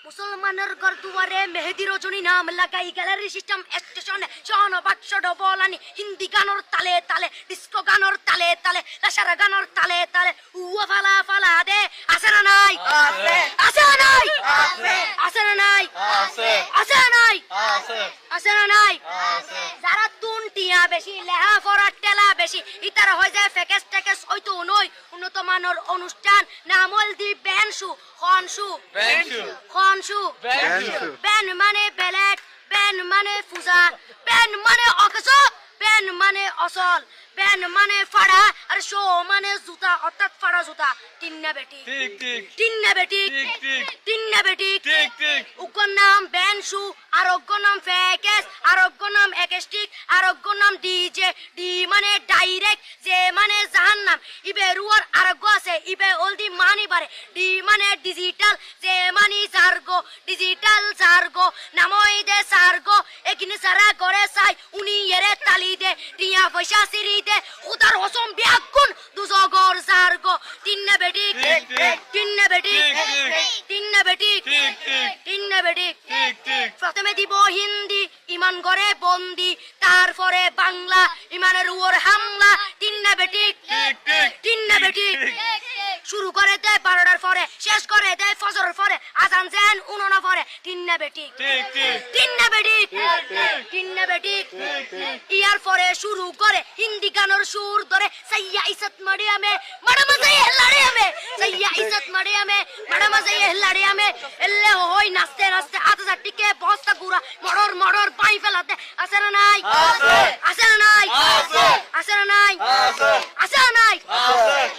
মুসলমানের ঘর দুয়ারে মেহেদি রজনী নাম লাগাই গ্যালারি সিস্টেম স্টেশনে শোন বাক্স ডবলানি হিন্দি গানোর তালে তালে ডিস্কো গানোর তালে তালে লাসার গানোর তালে তালে উয়া ফালা ফালা দে আছে না নাই আছে আছে না নাই আছে আছে না নাই আছে আছে না নাই আছে আছে না নাই আছে যারা তুনটিয়া বেশি লেহা ফরা টেলা বেশি ইতারা হয়ে যায় ফেকেস টেকেস হয়তো নয় উন্নত মানের অনুষ্ঠান নামল দি বেনশু খনশু খনশু বেন মানে বেলেট বেন মানে ফুজা বেন মানে অকস বেন মানে অসল বেন মানে ফাড়া আর শো মানে জুতা অর্থাৎ ফাড়া জুতা তিন্না বেটি ঠিক ঠিক তিন্না বেটি ঠিক ঠিক তিন্না বেটি ঠিক ঠিক উগ্র নাম বেনশু আর অজ্ঞ নাম ফেকেস আর অজ্ঞ নাম একেস্টিক আর অজ্ঞ নাম ডিজে ডি মানে ডাইরেক্ট যে মানে জাহান্নাম ইবে রুয়ার আরোগ্য আছে ইবে অলদি মানি পারে ডি মানে ডিজিটাল যে মানি সার্গো ডিজিটাল সার্গো নামই দে সার্গো একিনি সারা করে সাই উনি এরে তালি দে টিয়া পয়সা সিরি দে উদার হসম বিয়াকুন দুজগর সার্গো তিন্না বেটি তিন্না বেটি তিন্না বেটি তিন্না বেটি প্রথমে দিব হিন্দি ইমান করে বন্দি তারপরে বাংলা ইমানের উপর হামলা তিন্না বেটি তিন্না বেটি শুরু করে দেয় 12টার পরে শেষ করে দেয় ফজরের পরে আজান যেন উননা পরে তিন্না বেটি তিন্না বেটি তিন্না বেটি ইয়ার পরে শুরু করে হিন্দি গানের সুর ধরে সাইয়া ইজ্জত মারিয়ামে ম্যাডাম সাইয়া লাড়িয়ামে সাইয়া ইজ্জত মারিয়ামে ম্যাডাম সাইয়া লাড়িয়ামে এলে হই নাচতে নাচতে আধা টিকে বস্তা গুড়া মড়র মড়র পাই ফেলাতে আছে না নাই আছে আছে না নাই আছে আছে না নাই আছে আছে না নাই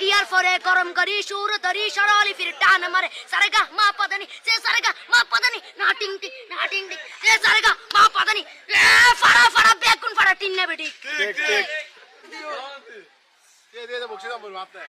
ইয়ার পরে গরম করি সুর ধরি সরলি ফির টান মারে সারেগা মা পদানি সে সারেগা মা পদানি না টিং টিং না টিং টিং সে সারেগা মা পদানি ফাড়া ফাড়া বেগুন ফাড়া টিন্না বেটি ঠিক ঠিক দিয়ে দিয়ে বকশিশ বলবো আপনি